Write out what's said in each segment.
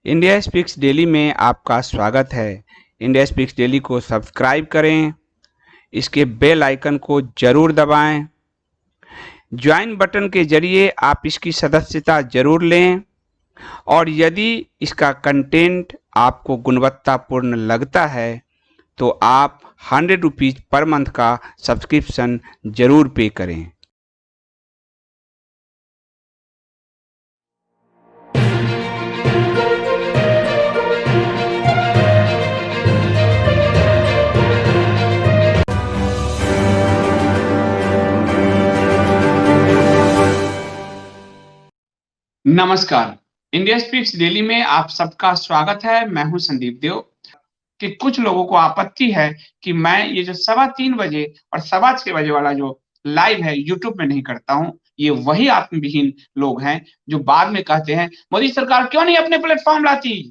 India speaks daily में आपका स्वागत है। इंडिया स्पीक्स डेली को सब्सक्राइब करें, इसके बेल आइकन को जरूर दबाएं। ज्वाइन बटन के जरिए आप इसकी सदस्यता जरूर लें और यदि इसका कंटेंट आपको गुणवत्तापूर्ण लगता है तो आप 100 रुपीज़ पर मंथ का सब्सक्रिप्शन जरूर पे करें। नमस्कार, इंडिया स्पीक्स डेली में आप सबका स्वागत है। मैं हूं संदीप देव। कि कुछ लोगों को आपत्ति है कि मैं ये जो 3:15 बजे और 6:15 बजे वाला जो लाइव है यूट्यूब में नहीं करता हूं। ये वही आत्मविहीन लोग हैं जो बाद में कहते हैं मोदी सरकार क्यों नहीं अपने प्लेटफॉर्म लाती,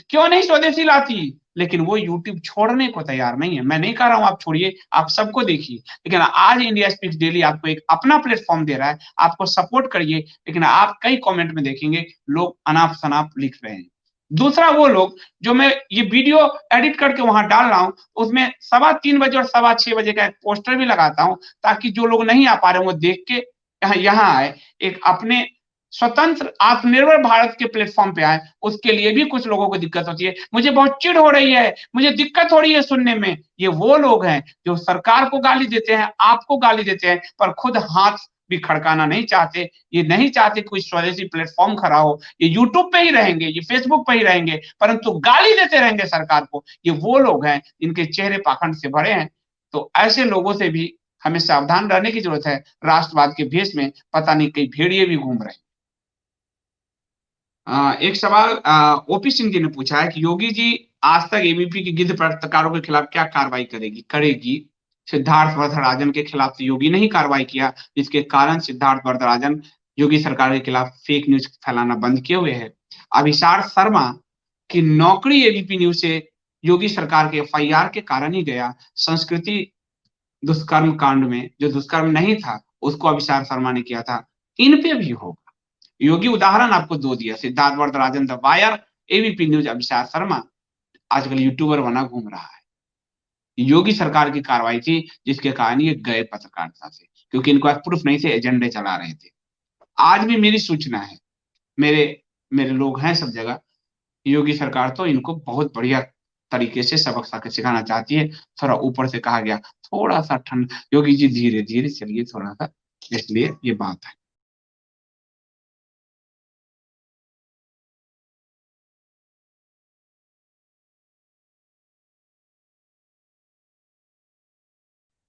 क्यों नहीं स्वदेशी लाती, लेकिन वो यूट्यूब छोड़ने को तैयार नहीं है। मैं नहीं कह रहा हूं आप छोड़िए, आप सबको देखिए, लेकिन आज इंडिया स्पीक्स डेली आपको एक अपना प्लेटफॉर्म दे रहा है, आपको सपोर्ट करिए। लेकिन आप कई कमेंट में देखेंगे लोग अनाप शनाप लिख रहे हैं। दूसरा वो लोग जो मैं ये वीडियो एडिट करके वहां डाल रहा हूं, उसमें 3:15 और 6:15 का एक पोस्टर भी लगाता हूं ताकि जो लोग नहीं आ पा रहे वो देख के यहाँ आए, एक अपने स्वतंत्र आत्मनिर्भर भारत के प्लेटफॉर्म पे आए। उसके लिए भी कुछ लोगों को दिक्कत होती है, मुझे बहुत चिढ़ हो रही है, मुझे दिक्कत हो रही है सुनने में। ये वो लोग हैं जो सरकार को गाली देते हैं, आपको गाली देते हैं, पर खुद हाथ भी खड़काना नहीं चाहते। ये नहीं चाहते कोई स्वदेशी प्लेटफॉर्म खड़ा हो। ये यूट्यूब पे ही रहेंगे, ये फेसबुक पे ही रहेंगे, परंतु गाली देते रहेंगे सरकार को। ये वो लोग हैं जिनके चेहरे पाखंड से भरे हैं। तो ऐसे लोगों से भी हमें सावधान रहने की जरूरत है। राष्ट्रवाद के भेष में पता नहीं कई भेड़िए भी घूम रहे हैं। एक सवाल ओपी सिंह जी ने पूछा है कि योगी जी आज तक एबीपी की गिद्ध पत्रकारों के खिलाफ क्या कार्रवाई करेगी। सिद्धार्थ वरदराजन के खिलाफ तो योगी ने ही कार्रवाई किया, जिसके कारण सिद्धार्थ वरदराजन योगी सरकार के खिलाफ फेक न्यूज फैलाना बंद किए हुए है। अभिसार शर्मा की नौकरी एबीपी न्यूज से योगी सरकार के एफआईआर के कारण ही गया। संस्कृति दुष्कर्म कांड में जो दुष्कर्म नहीं था उसको अभिसार शर्मा ने किया था, इन पे भी होगा। योगी उदाहरण आपको दो दिया, Siddharth Varadarajan the Wire, ABP News Abhishek Sharma आजकल यूट्यूबर बना घूम रहा है। योगी सरकार की कार्रवाई थी जिसके कारण ये गए पत्रकारिता से, क्योंकि इनको प्रूफ नहीं थे, एजेंडे चला रहे थे। आज भी मेरी सूचना है, मेरे मेरे लोग हैं सब जगह, योगी सरकार तो इनको बहुत बढ़िया तरीके से सबक सिखाना चाहती है। थोड़ा ऊपर से कहा गया, थोड़ा सा ठंड, योगी जी धीरे धीरे चलिए थोड़ा सा, इसलिए ये बात है।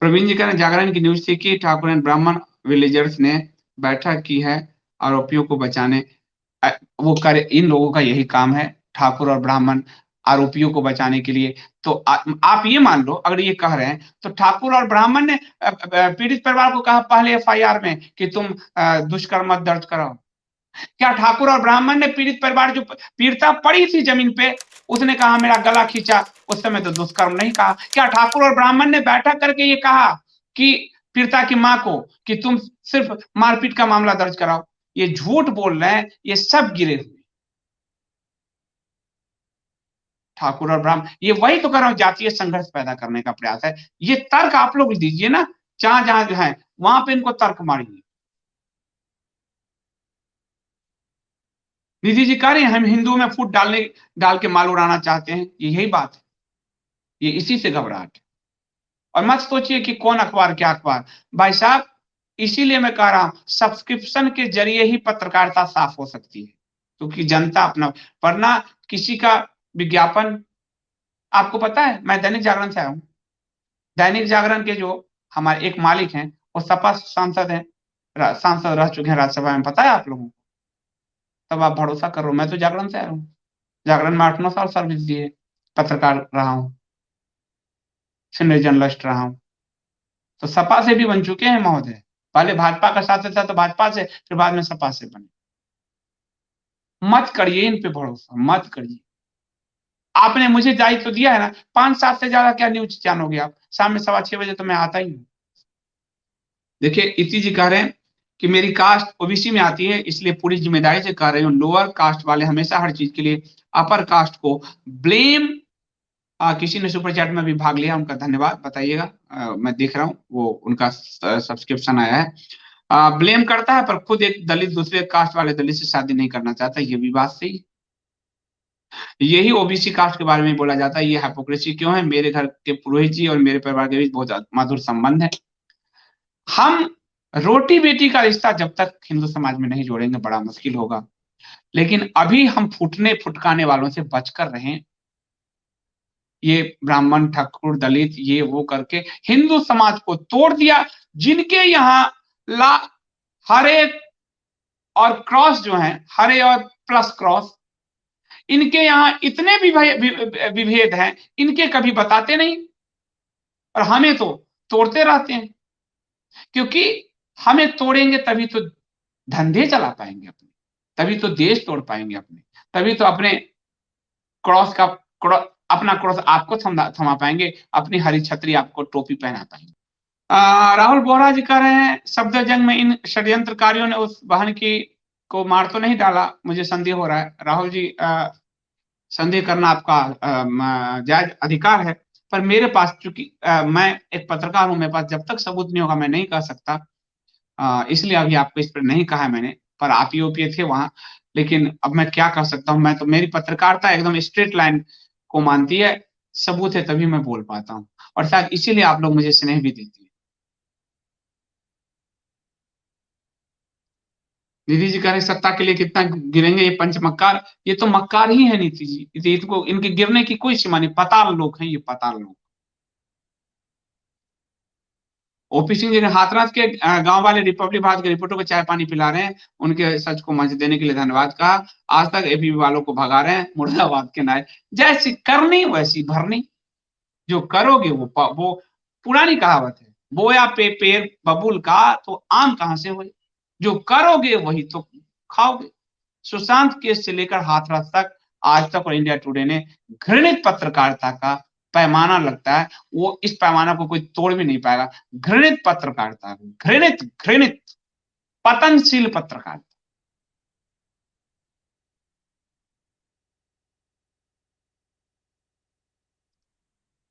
प्रवीण जी कह रहे हैं जागरण की न्यूज थी कि ठाकुर एंड ब्राह्मण विलेजर्स ने बैठक की है आरोपियों को बचाने। वो करे, इन लोगों का यही काम है, ठाकुर और ब्राह्मण आरोपियों को बचाने के लिए। तो आप ये मान लो, अगर ये कह रहे हैं तो ठाकुर और ब्राह्मण ने पीड़ित परिवार को कहा पहले एफआईआर में कि तुम दुष्कर्म मत दर्ज कराओ। क्या ठाकुर और ब्राह्मण ने पीड़ित परिवार जो पीड़िता पड़ी थी जमीन पे, उसने कहा मेरा गला खींचा, उस समय तो दुष्कर्म नहीं कहा। क्या ठाकुर और ब्राह्मण ने बैठक करके ये कहा कि पीड़िता की मां को कि तुम सिर्फ मारपीट का मामला दर्ज कराओ? ये झूठ बोल रहे हैं, ये सब गिरे हुए। ठाकुर और ब्राह्मण, ये वही तो कर रहा हूं, जातीय संघर्ष पैदा करने का प्रयास है। ये तर्क आप लोग दीजिए ना, जहां जहां जो है वहां पे इनको तर्क मारिए। निधि जी कह रहे हैं हम हिंदुओं में फूट डाल के माल उड़ाना चाहते हैं, ये यही बात है। ये इसी से घबराहट है। और मत सोचिए कि कौन अखबार क्या अखबार, भाई साहब, इसीलिए मैं कह रहा हूं सब्सक्रिप्शन के जरिए ही पत्रकारिता साफ हो सकती है, क्योंकि जनता अपना, वरना किसी का विज्ञापन। आपको पता है मैं दैनिक जागरण से आया हूं। दैनिक जागरण के जो हमारे एक मालिक हैं वो सपा सांसद हैं, सांसद रह चुके हैं राज्यसभा में, पता है आप लोगों को? तब आप भरोसा करो, मैं तो जागरण से आया हूँ। जागरण में 8-9 साल सर्विस दी है, पत्रकार रहा हूँ, सीनियर जर्नलिस्ट रहा हूँ। तो सपा से भी बन चुके हैं महोदय, पहले भाजपा का साथ था तो भाजपा से, फिर बाद में सपा से बने। मत करिए इन पे भरोसा, मत करिए। आपने मुझे दायित्व तो दिया है ना, 5-7 से ज्यादा क्या न्यूज जानोगे आप? शाम में 6:15 बजे तो मैं आता ही हूँ। देखिए इति जी कह रहे हैं कि मेरी कास्ट ओबीसी में आती है, इसलिए पूरी जिम्मेदारी से कह रही हूँ, लोअर कास्ट वाले हमेशा हर चीज के लिए अपर कास्ट को ब्लेम। किसी ने सुपर चैट में भी भाग लिया, उनका धन्यवाद, बताइएगा। मैं देख रहा हूँ वो उनका सब्सक्रिप्शन आया है। ब्लेम करता है, पर खुद एक दलित दूसरे कास्ट वाले दलित से शादी नहीं करना चाहता, ये भी बात सही। यही ओबीसी कास्ट के बारे में बोला जाता है, ये हाइपोक्रेसी क्यों है? मेरे घर के पुरोहित जी और मेरे परिवार के बीच बहुत मधुर संबंध है। हम रोटी बेटी का रिश्ता जब तक हिंदू समाज में नहीं जोड़ेंगे बड़ा मुश्किल होगा, लेकिन अभी हम फूटने फुटकाने वालों से बचकर रहें। ये ब्राह्मण ठाकुर दलित ये वो करके हिंदू समाज को तोड़ दिया। जिनके यहाँ ला हरे और क्रॉस जो है, हरे और प्लस क्रॉस, इनके यहाँ इतने विभेद हैं, इनके कभी बताते नहीं, और हमें तो तोड़ते रहते हैं। क्योंकि हमें तोड़ेंगे तभी तो धंधे चला पाएंगे अपने, तभी तो देश तोड़ पाएंगे अपने, तभी तो अपने क्रॉस का अपना क्रॉस आपको थमा पाएंगे, अपनी हरी छतरी आपको टोपी पहना पाएंगे। राहुल बोहरा जी कह रहे हैं शब्द जंग में इन षड्यंत्रकारियों ने उस बहन की को मार तो नहीं डाला, मुझे संदेह हो रहा है। राहुल जी, संदेह करना आपका जायज अधिकार है, पर मेरे पास चूंकि मैं एक पत्रकार हूं, मेरे पास जब तक सबूत नहीं होगा मैं नहीं कह सकता। इसलिए अभी आपको इस पर नहीं कहा है मैंने, पर आप यूपीए थे वहां। लेकिन अब मैं क्या कर सकता हूँ, मैं तो, मेरी पत्रकारिता एकदम स्ट्रेट लाइन को मानती है, सबूत है तभी मैं बोल पाता हूँ, और शायद इसीलिए आप लोग मुझे स्नेह भी देते हैं। निधि जी कह रहे सत्ता के लिए कितना गिरेंगे ये पंच मक्कार, ये तो मक्कार ही है नीति जी, इनको इनके गिरने की कोई सीमा नहीं, पताल लोग हैं ये, पताल लोग। ओपी सिंह जी ने हाथरस के गांव वाले रिपब्लिक भारत के रिपोर्टर को चाय पानी पिला रहे हैं, उनके सच को मंच देने के लिए धन्यवाद कहा। आज तक एबीपी वालों को भगा रहे हैं, मुर्दाबाद के नारे, जैसी करनी वैसी भरनी। जो करोगे वो पुरानी कहावत है, बोया पे पेड़ बबूल का तो आम कहां से हुए, जो करोगे वही तो खाओगे। सुशांत केस से लेकर हाथरस तक, आज तक और इंडिया टुडे ने घृणित पत्रकारिता का पैमाना लगता है, वो इस पैमाना को कोई तोड़ भी नहीं पाएगा। घृणित पत्रकारिता, घृणित घृणित पतनशील पत्रकारिता।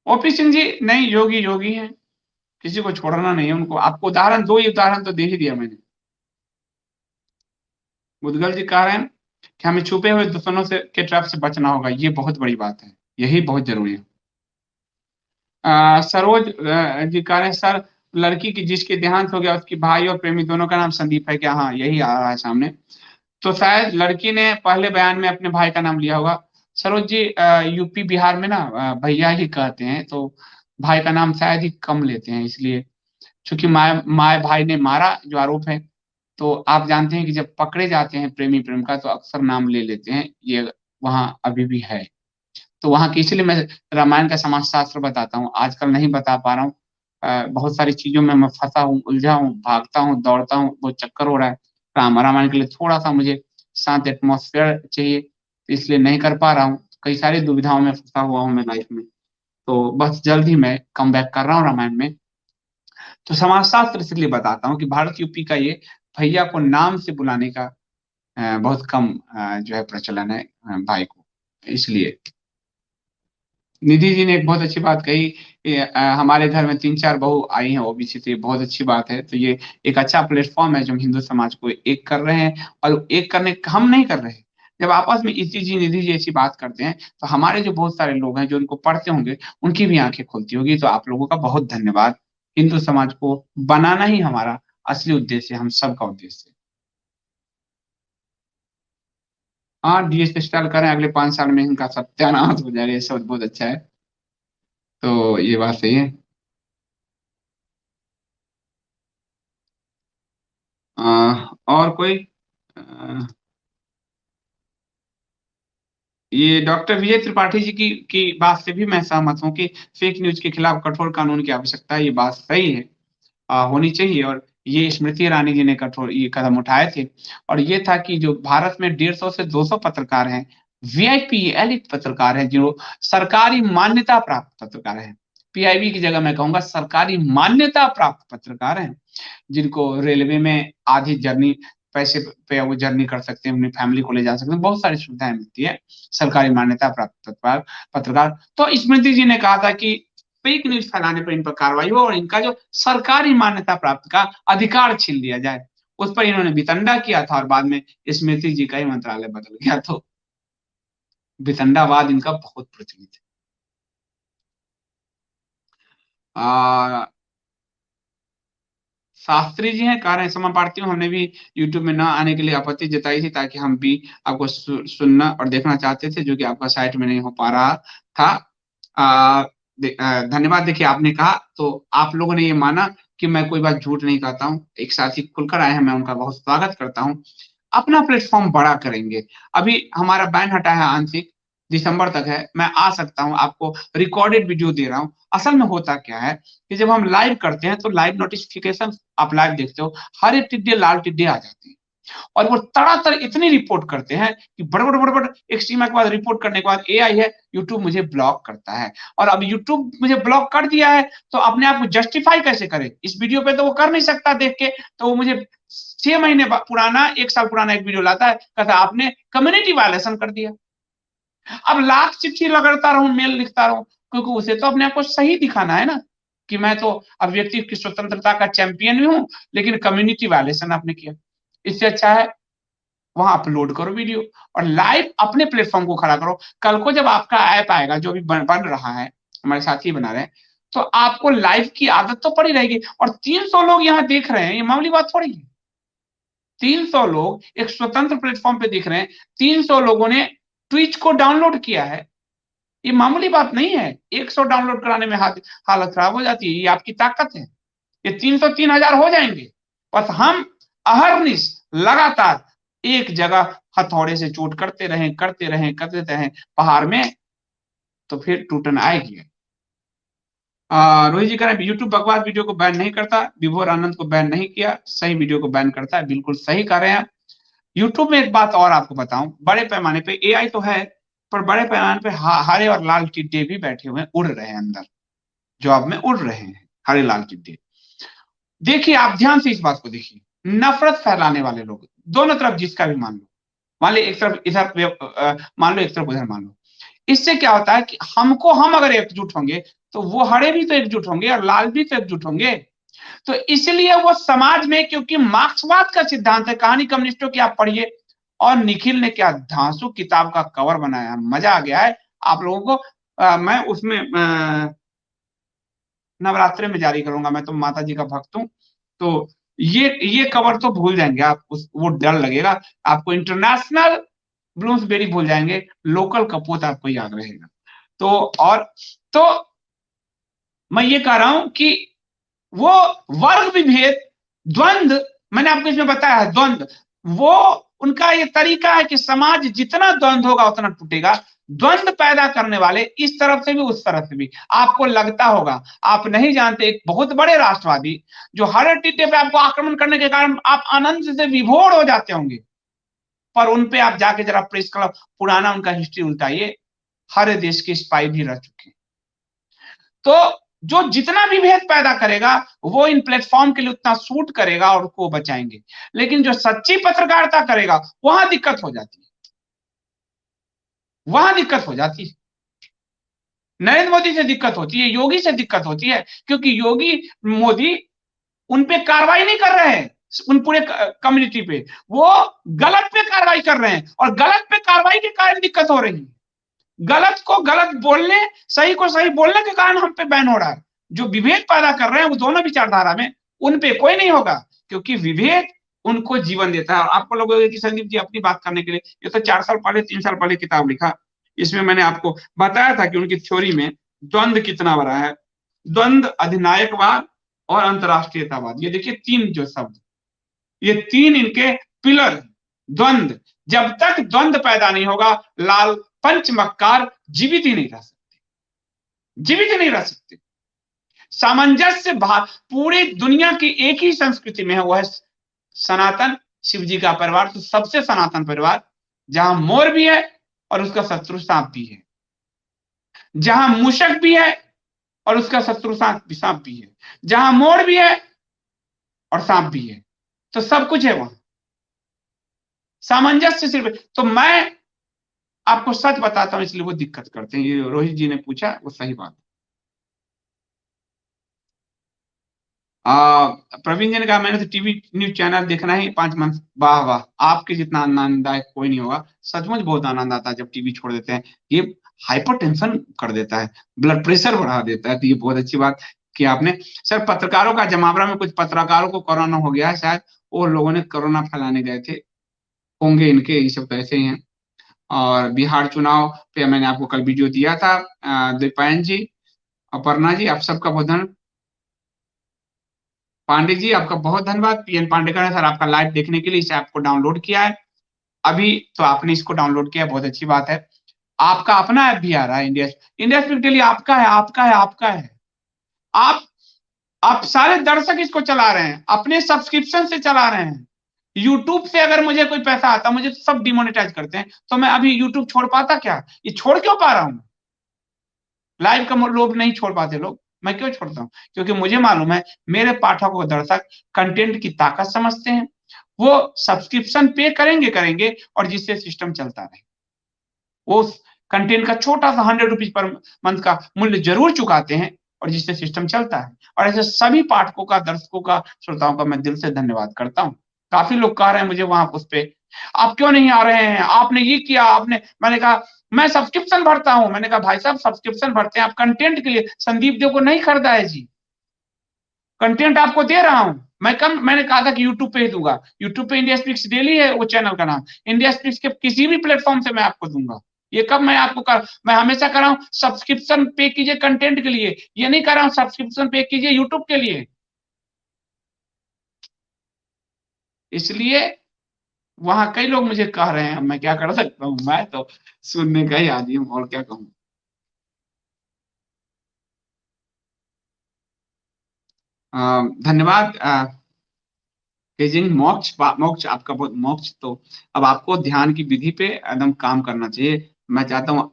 ओपी सिंह जी नहीं, योगी योगी हैं, किसी को छोड़ना नहीं है उनको। आपको उदाहरण, दो ही उदाहरण तो दे ही दिया मैंने। मुदगल जी कह रहे हैं कि हमें छुपे हुए दुश्मनों से के ट्रैप से बचना होगा, ये बहुत बड़ी बात है, यही बहुत जरूरी है। सरोज जी कह रहे हैं सर, लड़की की जिसके देहांत हो गया उसकी भाई और प्रेमी दोनों का नाम संदीप है क्या? हाँ, यही आ रहा है सामने। तो शायद लड़की ने पहले बयान में अपने भाई का नाम लिया होगा। सरोज जी, यूपी बिहार में ना भैया ही कहते हैं, तो भाई का नाम शायद ही कम लेते हैं, इसलिए। चूंकि माए माए भाई ने मारा जो आरोप है, तो आप जानते हैं कि जब पकड़े जाते हैं प्रेमी प्रेमिका तो अक्सर नाम ले लेते हैं, ये वहां अभी भी है। तो वहां की, इसलिए मैं रामायण का समाज शास्त्र बताता हूँ, आजकल नहीं बता पा रहा हूँ। बहुत सारी चीजों में मैं फंसा हूँ, उलझा हूँ, भागता हूँ, दौड़ता हूँ, बहुत चक्कर हो रहा है। रामायण के लिए थोड़ा सा मुझे शांत एटमोसफेयर चाहिए, तो इसलिए नहीं कर पा रहा हूँ, कई सारी दुविधाओं में फंसा हुआ हूँ मैं लाइफ में। तो बस जल्द ही मैं कम बैक कर रहा हूँ रामायण में। तो समाजशास्त्र इसलिए बताता हूँ कि भारत यूपी का ये भैया को नाम से बुलाने का बहुत कम जो है प्रचलन है भाई को, इसलिए। निधि जी ने एक बहुत अच्छी बात कही कि हमारे घर में 3-4 बहू आई हैं ओबीसी से, बहुत अच्छी बात है। तो ये एक अच्छा प्लेटफॉर्म है जो हम हिंदू समाज को एक कर रहे हैं, और एक करने हम नहीं कर रहे। जब आपस में इति जी निधि जी ऐसी बात करते हैं, तो हमारे जो बहुत सारे लोग हैं जो उनको पढ़ते होंगे, उनकी भी आंखें खुलती होगी। तो आप लोगों का बहुत धन्यवाद। हिंदू समाज को बनाना ही हमारा असली उद्देश्य है, हम सबका उद्देश्य है। हाँ, डीएस स्टाइल करें, अगले 5 साल में इनका सत्यानाश हो जाएगा, ये सब बहुत अच्छा है। तो ये बात सही है। और कोई? अ, ये डॉक्टर विजय त्रिपाठी जी की बात से भी मैं सहमत हूँ कि फेक न्यूज के खिलाफ कठोर कानून की आवश्यकता है, ये बात सही है, होनी चाहिए। और ये स्मृति ईरानी जी ने कठोर ये कदम उठाए थे। और ये था कि जो भारत में 150 से 200 पत्रकार हैं, वीआईपी एलिट पत्रकार हैं, जो सरकारी मान्यता प्राप्त पत्रकार हैं, पीआईबी की जगह मैं कहूंगा सरकारी मान्यता प्राप्त पत्रकार हैं, जिनको रेलवे में आधी जर्नी पैसे पे वो जर्नी कर सकते हैं, अपनी फैमिली को ले जा सकते हैं, बहुत सारी सुविधाएं मिलती है सरकारी मान्यता प्राप्त पत्रकार। तो स्मृति जी ने कहा था कि फेक न्यूज फैलाने पर इन पर कार्रवाई हो और इनका जो सरकारी मान्यता प्राप्त का अधिकार छीन लिया जाए। उस पर इन्होंने वितंडा किया था और बाद में स्मृति जी का ही मंत्रालय बदल गया, तो वितंडावाद इनका बहुत प्रचलित है। शास्त्री जी हैं, कह रहे हैं क्षमा प्रार्थी हूँ, हमने भी यूट्यूब में न आने के लिए आपत्ति जताई थी ताकि हम भी आपको सुनना और देखना चाहते थे, जो कि आपका साइट में नहीं हो पा रहा था। धन्यवाद। देखिए आपने कहा तो आप लोगों ने ये माना कि मैं कोई बात झूठ नहीं कहता हूँ। एक साथी खुलकर आए हैं, मैं उनका बहुत स्वागत करता हूँ। अपना प्लेटफॉर्म बड़ा करेंगे। अभी हमारा बैन हटा है आंशिक, दिसंबर तक है, मैं आ सकता हूं, आपको रिकॉर्डेड वीडियो दे रहा हूं। असल में होता क्या है कि जब हम लाइव करते हैं तो लाइव नोटिफिकेशन आप लाइव देखते हो, हर एक टिड्डे लाल टिड्डे आ जाते हैं और वो तड़ातड़ इतनी रिपोर्ट करते हैं कि बड़ एक सीमा के बाद रिपोर्ट करने के बाद एआई है, यूट्यूब मुझे ब्लॉक करता है। और अब यूट्यूब मुझे ब्लॉक कर दिया है तो अपने आप को जस्टिफाई कैसे करे? इस वीडियो पे तो वो कर नहीं सकता देख के, तो वो मुझे 6 महीने पुराना, 1 साल पुराना एक वीडियो लाता है, कहता आपने कम्युनिटी वायलेशन कर दिया। अब लाख चिट्ठी लगता रहूं, मेल लिखता रहूं, क्योंकि उसे तो अपने आप को सही दिखाना है ना, कि मैं तो अभिव्यक्ति की स्वतंत्रता का चैंपियन भी हूं, लेकिन कम्युनिटी वायलेशन आपने किया। इससे अच्छा है वहां अपलोड करो वीडियो और लाइव अपने प्लेटफॉर्म को खड़ा करो। कल को जब आपका ऐप आएगा, जो भी बन रहा है, हमारे साथी बना रहे हैं, तो आपको लाइव की आदत तो पड़ी रहेगी। और 300 लोग यहाँ देख रहे हैं, ये मामूली बात थोड़ी है। 300 लोग एक स्वतंत्र प्लेटफॉर्म पे देख रहे हैं, 300 लोगों ने ट्वीच को डाउनलोड किया है, ये मामूली बात नहीं है। 100 डाउनलोड कराने में हालत खराब हो जाती है, ये आपकी ताकत है। ये 300 3000 हो जाएंगे, बस हम अहरनिश लगातार एक जगह हथौड़े से चोट करते रहें पहाड़ में, तो फिर टूटन आएगी। रोहित जी कह रहे हैं यूट्यूब बकवास वीडियो को बैन नहीं करता, विभोर आनंद को बैन नहीं किया, सही वीडियो को बैन करता है। बिल्कुल सही कह रहे हैं। यूट्यूब में एक बात और आपको बताऊं, बड़े पैमाने पे एआई तो है, पर बड़े पैमाने पे हरे और लाल टिड्डे भी बैठे हुए हैं, उड़ रहे हैं अंदर, जॉब में उड़ रहे हैं हरे लाल टिड्डे। देखिए आप ध्यान से इस बात को देखिए, नफरत फैलाने वाले लोग दोनों तरफ, जिसका भी मान लो, मान लो एक तरफ इधर मान लो, एक तरफ उधर मान लो, इससे क्या होता है कि हम अगर एकजुट होंगे तो वो हरे भी तो एकजुट होंगे और लाल भी तो एकजुट होंगे। तो इसलिए वो समाज में, क्योंकि मार्क्सवाद का सिद्धांत है, कहानी कम्युनिस्टों की आप पढ़िए, और निखिल ने क्या धांसू किताब का कवर बनाया, मजा आ गया है आप लोगों को। मैं उसमें नवरात्रि में जारी करूंगा, मैं तो माता जी का भक्त हूं, तो ये कवर तो भूल जाएंगे आप, वो डर लगेगा आपको। इंटरनेशनल ब्लूम्सबेरी भूल जाएंगे, लोकल कपूत आपको याद रहेगा। तो और तो मैं ये कह रहा हूं कि वो वर्ग विभेद, द्वंद, मैंने आपको इसमें बताया है द्वंद, वो उनका ये तरीका है कि समाज जितना द्वंद होगा उतना टूटेगा। द्वंद पैदा करने वाले इस तरफ से भी उस तरफ से भी, आपको लगता होगा, आप नहीं जानते, एक बहुत बड़े राष्ट्रवादी जो हर टिड्डे पे आपको आक्रमण करने के कारण आप आनंद से विभोर हो जाते होंगे, पर उनपे आप जाके जरा प्रेस क्लब पुराना उनका हिस्ट्री उल्टाइए, हर देश के स्पाई भी रह चुके। तो जो जितना भी भेद पैदा करेगा वो इन प्लेटफॉर्म के लिए उतना सूट करेगा और उसको बचाएंगे, लेकिन जो सच्ची पत्रकारिता करेगा वहां दिक्कत हो जाती है, वहां दिक्कत हो जाती है। नरेंद्र मोदी से दिक्कत होती है, योगी से दिक्कत होती है, क्योंकि योगी मोदी उन पे कार्रवाई नहीं कर रहे हैं, उन पूरे कम्युनिटी पे, वो गलत पे कार्रवाई कर रहे हैं और गलत पे कार्रवाई के कारण दिक्कत हो रही है। गलत को गलत बोलने, सही को सही बोलने के कारण हम पे बैन हो रहा है। जो विभेद पैदा कर रहे हैं वो दोनों विचारधारा में, उन पे कोई नहीं होगा, क्योंकि विभेद उनको जीवन देता है। और आपको लगेगा कि संदीप जी अपनी बात करने के लिए, ये तो 4 साल पहले 3 साल पहले किताब लिखा, इसमें मैंने आपको बताया था कि उनकी थ्योरी में द्वंद कितना बड़ा है। द्वंद, अधिनायकवाद और अंतरराष्ट्रीयतावाद, ये देखिए 3 जो शब्द, ये 3 इनके पिलर। द्वंद, जब तक द्वंद पैदा नहीं होगा लाल पंचमक्कार जीवित ही नहीं रह सकते, जीवित ही नहीं रह सकते। सामंजस्य पूरी दुनिया की एक ही संस्कृति में है, वह है सनातन शिव जी का परिवार, तो सबसे सनातन परिवार, जहां मोर भी है और उसका शत्रु सांप भी है, जहां मूषक भी है और उसका शत्रु सांप भी है, जहां मोड़ भी है और सांप भी है, तो सब कुछ है वहां, सामंजस्य सिर्फ। तो मैं आपको सच बताता हूं, इसलिए वो दिक्कत करते हैं। ये रोहित जी ने पूछा, वो सही बात। प्रवीण जी ने कहा मैंने तो टीवी न्यूज चैनल देखना ही 5 मंथ। वाह वाह, आपके जितना आनंददायक कोई नहीं होगा। सचमुच बहुत आनंद आता है जब टीवी छोड़ देते हैं। ये हाइपर टेंशन कर देता है, ब्लड प्रेशर बढ़ा देता है, तो ये बहुत अच्छी बात कि आपने। सर, पत्रकारों का जमावड़ा में कुछ पत्रकारों को कोरोना हो गया है शायद, वो लोगों ने कोरोना फैलाने गए थे, होंगे इनके, ये सब तो ऐसे ही हैं। और बिहार चुनाव पे मैंने आपको कल वीडियो दिया था। दीपायन जी, अपर्णा जी, आप सबका बहुत धन्यवाद। पांडे जी, आपका बहुत धन्यवाद। पीएन पांडेकर ने सर आपका लाइव देखने के लिए इसे आपको डाउनलोड किया है अभी। तो आपने इसको डाउनलोड किया, बहुत अच्छी बात है। आपका अपना ऐप भी आ रहा है, इंडिया इंडिया स्पीक डेली। आपका है, आपका है, आपका है। आप आप सारे दर्शक इसको चला रहे हैं, अपने सब्सक्रिप्शन से चला रहे हैं। यूट्यूब से अगर मुझे कोई पैसा आता, मुझे तो सब डिमोनेटाइज करते हैं, तो मैं अभी यूट्यूब छोड़ पाता क्या? ये छोड़ क्यों पा रहा हूं? लाइव का लोग नहीं छोड़ पाते लोग, मैं क्यों छोड़ता हूँ? क्योंकि मुझे मालूम है मेरे पाठक दर्शक कंटेंट की ताकत समझते हैं। वो सब्सक्रिप्शन पे करेंगे करेंगे, और जिससे सिस्टम चलता रहे। वो कंटेंट का छोटा सा 100 रुपीज पर मंथ का मूल्य जरूर चुकाते हैं, और जिससे सिस्टम चलता है। और ऐसे सभी पाठकों का, दर्शकों का, श्रोताओं का मैं दिल से धन्यवाद करता हूँ। काफी लोग कह रहे हैं मुझे वहां उस पे, आप क्यों नहीं आ रहे हैं, आपने ये किया, आपने। मैंने कहा मैं सब्सक्रिप्शन भरता हूं। मैंने कहा भाई साहब, सब्सक्रिप्शन भरते हैं आप कंटेंट के लिए, संदीप देव को नहीं खरीदा है जी। कंटेंट आपको दे रहा हूं। मैंने कहा था कि यूट्यूब पे ही दूंगा। यूट्यूब पे इंडिया स्पीक्स डेली है वो चैनल का नाम। इंडिया स्पीक्स के किसी भी प्लेटफॉर्म से मैं आपको दूंगा। ये कब मैं आपको मैं हमेशा कर रहा हूं सब्सक्रिप्शन पे कीजिए कंटेंट के लिए, ये नहीं कर रहा हूं सब्सक्रिप्शन पे कीजिए यूट्यूब के लिए। इसलिए वहां कई लोग मुझे कह रहे हैं, मैं क्या कर सकता हूँ? मैं तो सुनने का ही आदमी हूँ, और क्या कहूँ। धन्यवाद। तेजिंग मोक्ष, मोक्ष आपका बहुत मोक्ष। तो अब आपको ध्यान की विधि पे एकदम काम करना चाहिए। मैं चाहता हूँ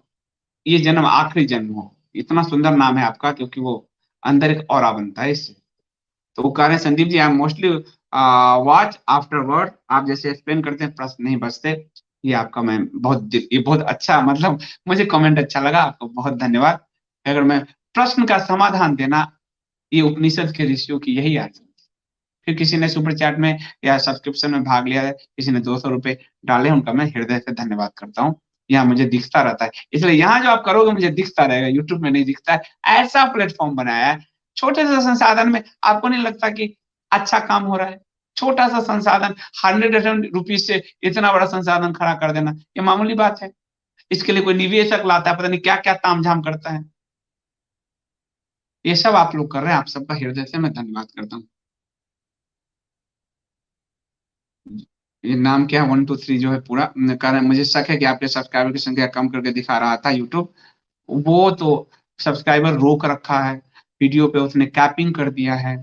ये जन्म आखिरी जन्म हो। इतना सुंदर नाम है आपका, क्योंकि वो अंदर एक ऑरा बनता है इससे। तो वो कह रहे हैं Sandeep ji, I am mostly watch after word. आप जैसे एक्सप्लेन करते हैं, प्रश्न नहीं बचते। ये आपका मैं बहुत, ये बहुत अच्छा, मतलब मुझे कमेंट अच्छा लगा, आपको बहुत धन्यवाद। अगर मैं प्रश्न का समाधान देना, ये उपनिषद के ऋषियों की यही आदत। फिर किसी ने सुपर चैट में या सब्सक्रिप्शन में भाग लिया है, किसी ने 200 रुपए डाले, उनका मैं हृदय से धन्यवाद करता हूँ। यहाँ मुझे दिखता रहता है, इसलिए यहाँ जो आप करोगे मुझे दिखता रहेगा, यूट्यूब में नहीं दिखता है। ऐसा प्लेटफॉर्म बनाया है, छोटे से संसाधन में आपको नहीं लगता कि अच्छा काम हो रहा है? छोटा सा संसाधन, 100 रुपीज से इतना बड़ा संसाधन खड़ा कर देना, ये मामूली बात है? इसके लिए कोई निवेशक लाता है, पता नहीं क्या क्या तामझाम करता है। ये सब आप लोग कर रहे हैं, आप सबका हृदय से मैं धन्यवाद करता हूँ। ये नाम क्या है, 123 जो है पूरा कारण, मुझे शक है कि आपके सब्सक्राइबर की संख्या कम करके दिखा रहा था यूट्यूब। वो तो सब्सक्राइबर रोक रखा है, वीडियो पे उसने कैपिंग कर दिया है,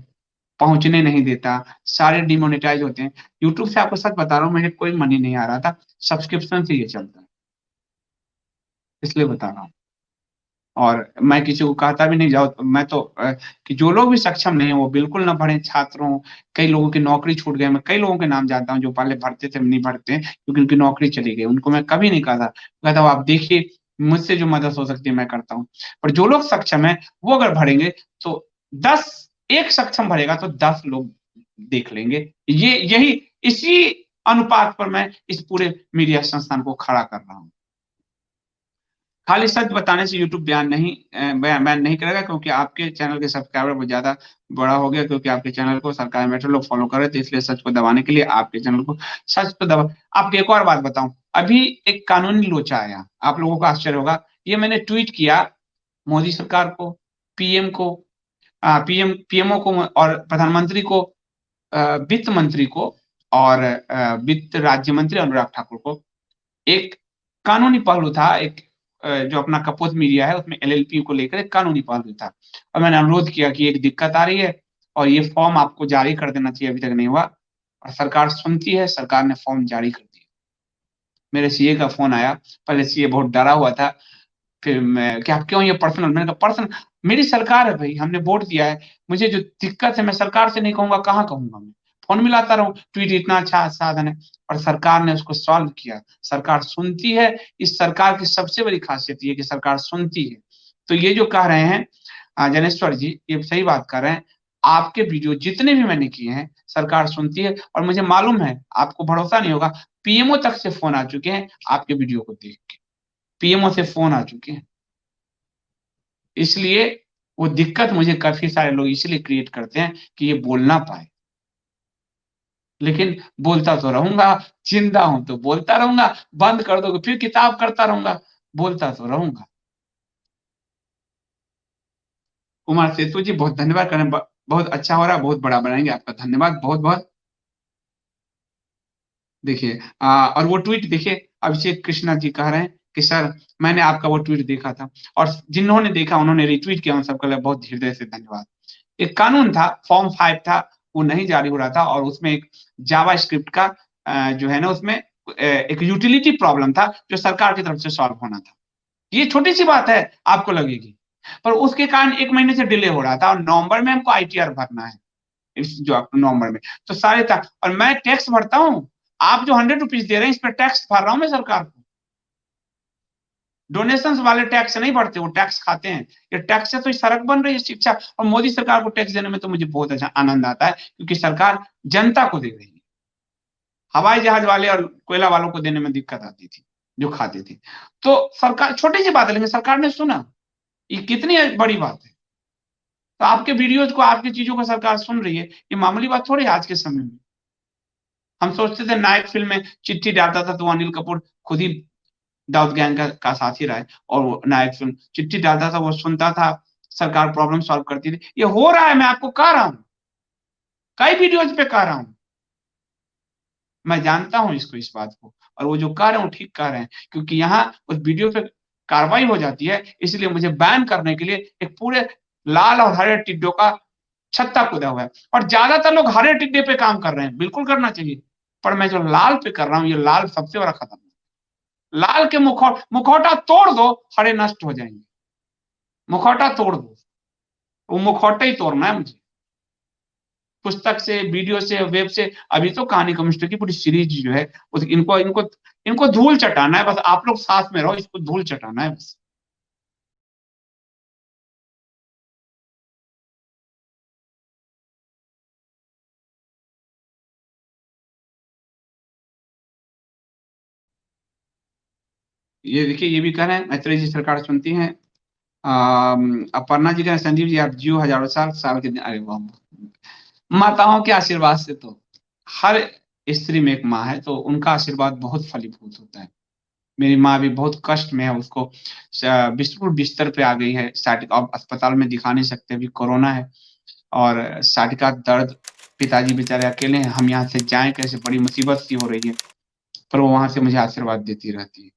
पहुंचने नहीं देता, सारे डिमोनेटाइज होते हैं। यूट्यूब से आपको सच बता रहा हूँ, मुझे कोई मनी नहीं आ रहा था, सब्सक्रिप्शन से ये चलता है, इसलिए बता रहा हूँ। और मैं किसी को कहता भी नहीं जाओ, मैं तो कि जो लोग भी सक्षम नहीं है वो बिल्कुल ना भरें। छात्रों, कई लोगों की नौकरी छूट गए, मैं कई लोगों के नाम जानता हूँ जो पहले भरते थे, नहीं भरते हैं क्योंकि उनकी नौकरी चली गई। उनको मैं कभी नहीं कहा था, कहता हूँ आप देखिए, मुझसे जो मदद हो सकती है मैं करता हूँ। पर जो लोग सक्षम है वो अगर भरेंगे तो 10, एक सक्षम भरेगा तो 10 लोग देख लेंगे। यही इसी अनुपात पर मैं इस पूरे मीडिया संस्थान को खड़ा कर रहा हूँ। खाली सच बताने से यूट्यूब बैन नहीं करेगा, क्योंकि आपके चैनल के सब्सक्राइबर बहुत ज्यादा बड़ा हो गया, क्योंकि आपके चैनल को सरकार में लोग फॉलो कर रहे थे, इसलिए सच को दबाने के लिए आपके चैनल को, सच को दबा। आपको एक और बात बताऊं, अभी एक कानूनी लोचा आया, आप लोगों को आश्चर्य होगा। ये मैंने ट्वीट किया मोदी सरकार को, पीएम को, पीएमओ को, और प्रधानमंत्री को, वित्त मंत्री को, और वित्त राज्य मंत्री अनुराग ठाकुर को। एक कानूनी पहलू था, एक जो अपना कपोत मीडिया है उसमें एलएलपी को लेकर एक कानूनी पहलू था। और मैंने अनुरोध किया कि एक दिक्कत आ रही है और ये फॉर्म आपको जारी कर देना चाहिए, अभी तक नहीं हुआ। और सरकार सुनती है, सरकार ने फॉर्म जारी कर दिया। मेरे सीए का फोन आया, पहले सीए बहुत डरा हुआ था, फिर मैं क्या क्यों ये पर्सनल, मैंने कहा पर्सनल, मेरी सरकार है भाई, हमने वोट दिया है। मुझे जो दिक्कत है मैं सरकार से नहीं कहूंगा, कहाँ कहूंगा मैं? फोन मिलाता रहूं, ट्वीट इतना अच्छा साधन है। और सरकार ने उसको सॉल्व किया, सरकार सुनती है। इस सरकार की सबसे बड़ी खासियत ये है कि सरकार सुनती है। तो ये जो कह रहे हैं जनेश्वर जी, ये सही बात कर रहे हैं। आपके वीडियो जितने भी मैंने किए हैं सरकार सुनती है, और मुझे मालूम है, आपको भरोसा नहीं होगा, पीएमओ तक से फोन आ चुके हैं आपके वीडियो को देख के। पीएमओ से फोन आ चुके हैं। इसलिए वो दिक्कत मुझे काफी सारे लोग इसलिए क्रिएट करते हैं कि ये बोल ना पाए। लेकिन बोलता तो रहूंगा, जिंदा हूं तो बोलता रहूंगा। बंद कर दोगे फिर किताब करता रहूंगा, बोलता तो रहूंगा। कुमार सेतु जी, बहुत धन्यवाद करें, बहुत अच्छा हो रहा है, बहुत बड़ा बनाएंगे, आपका धन्यवाद बहुत बहुत। देखिए और वो ट्वीट देखिए, अभिषेक कृष्णा जी कह रहे हैं कि सर मैंने आपका वो ट्वीट देखा था, और जिन्होंने देखा उन्होंने रिट्वीट किया, उन सबके लिए बहुत हृदय से धन्यवाद। एक कानून था, फॉर्म 5 था, वो नहीं जारी हो रहा था, और उसमें एक जावा स्क्रिप्ट का जो है ना, उसमें एक यूटिलिटी प्रॉब्लम था जो सरकार की तरफ से सॉल्व होना था। ये छोटी सी बात है आपको लगेगी, पर उसके कारण 1 महीने से डिले हो रहा था, और नवंबर में हमको आईटीआर भरना है, इस जो नवंबर में। तो सारे था, और मैं टैक्स भरता हूँ। आप जो 100 रुपीज दे रहे हैं, इस पर टैक्स भर रहा हूं मैं सरकार को। डोनेशन वाले टैक्स नहीं भरते, वो टैक्स खाते हैं। ये टैक्स से तो सड़क बन रही है, शिक्षा। और मोदी सरकार को टैक्स देने में तो मुझे बहुत अच्छा आनंद आता है, क्योंकि सरकार जनता को दे रही है। हवाई जहाज वाले और कोयला वालों को देने में दिक्कत आती थी, जो खाते थे। तो सरकार, छोटी सी बात है, लेकिन सरकार ने सुना। ये कितनी बड़ी बात है। तो आपके वीडियोज को, आपकी चीजों को सरकार सुन रही है, ये मामूली बात थोड़ी है आज के समय में। हम सोचते थे नायक फिल्म में चिट्ठी डालता था तो अनिल कपूर खुद ही दाऊद गैंग का साथी रहा है, और वो नायक फिल्म चिट्ठी डालता था, वो सुनता था, सरकार प्रॉब्लम सॉल्व करती थी। ये हो रहा है, मैं आपको कह रहा हूं, कई वीडियोज पे कह रहा हूं। मैं जानता हूं इसको, इस बात को, और वो जो कह रहे हैं ठीक कह रहे हैं, क्योंकि यहाँ उस वीडियो पे कार्रवाई हो जाती है, इसलिए मुझे बैन करने के लिए एक पूरे लाल और हरे टिड्डों का छत्ता कूदा हुआ है। और ज्यादातर लोग हरे टिड्डे पे काम कर रहे हैं, बिल्कुल करना चाहिए, पर मैं जो लाल पे कर रहा हूँ, ये लाल सबसे बड़ा खत्म है। लाल के मुखौटा तोड़ दो, हरे नष्ट हो जाएंगे। मुखौटा तोड़ दो, वो मुखौटा ही तोड़ना है मुझे, पुस्तक से, वीडियो से, वेब से। अभी तो कहानी कम्युनिस्ट की पूरी सीरीज जो है, इनको इनको इनको धूल चटाना है बस। आप लोग साथ में रहो, इसको धूल चटाना है बस। ये देखिए, ये भी कह रहे हैं मैत्रेय जी सरकार सुनती है। अपर्णा जी कह रहे हैं, संजीव जी आप जियो हजारों साल, साल के दिन। अरे वाह, माताओं के आशीर्वाद से तो हर स्त्री में एक माँ है, तो उनका आशीर्वाद बहुत फलीभूत होता है। मेरी माँ भी बहुत कष्ट में है, उसको बिस्तर बिस्तर पे आ गई है, अब अस्पताल में दिखा नहीं सकते, अभी कोरोना है, और साटिका दर्द। पिताजी बेचारे अकेले हैं, हम यहाँ से जाएं कैसे, बड़ी मुसीबत सी हो रही है, पर वो वहां से मुझे आशीर्वाद देती रहती है।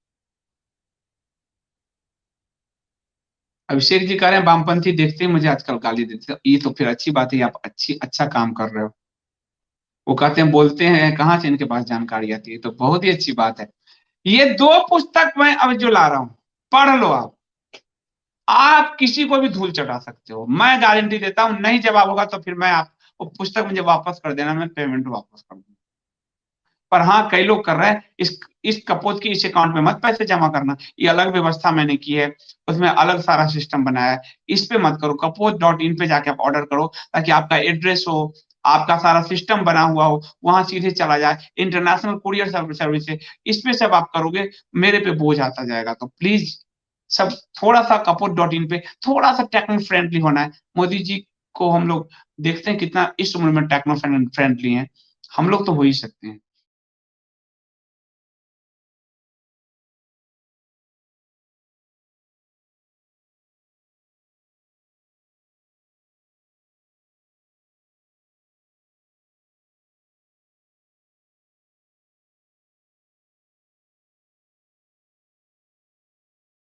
अभिषेक जी कह रहे हैं वामपंथी देखते ही मुझे आजकल गाली देते हैं। ये तो फिर अच्छी बात है, आप अच्छा काम कर रहे हो। वो कहते हैं बोलते हैं कहाँ से इनके पास जानकारी आती है, तो बहुत ही अच्छी बात है। ये 2 पुस्तक मैं अब जो ला रहा हूं, पढ़ लो आप किसी को भी धूल चटा सकते हो, मैं गारंटी देता हूं। नहीं जवाब होगा तो फिर मैं आप वो पुस्तक मुझे वापस कर देना, मैं पेमेंट वापस कर दूंगा। पर हाँ, कई लोग कर रहे हैं, इस कपोत की इस अकाउंट में मत पैसे जमा करना, ये अलग व्यवस्था मैंने की है, उसमें अलग सारा सिस्टम बनाया है। इस पे मत करो, कपोत.इन पे जाके आप ऑर्डर करो, ताकि आपका एड्रेस हो, आपका सारा सिस्टम बना हुआ हो, वहां सीधे चला जाए। इंटरनेशनल कुरियर सर्विस है, इसमें सब आप करोगे, मेरे पे बोझ आता जाएगा। तो प्लीज सब थोड़ा सा कपोत.इन पे थोड़ा सा टेक्नो फ्रेंडली होना है। मोदी जी को हम लोग देखते हैं कितना इस उम्र में टेक्नो फ्रेंडली हैं, हम लोग तो हो ही सकते हैं।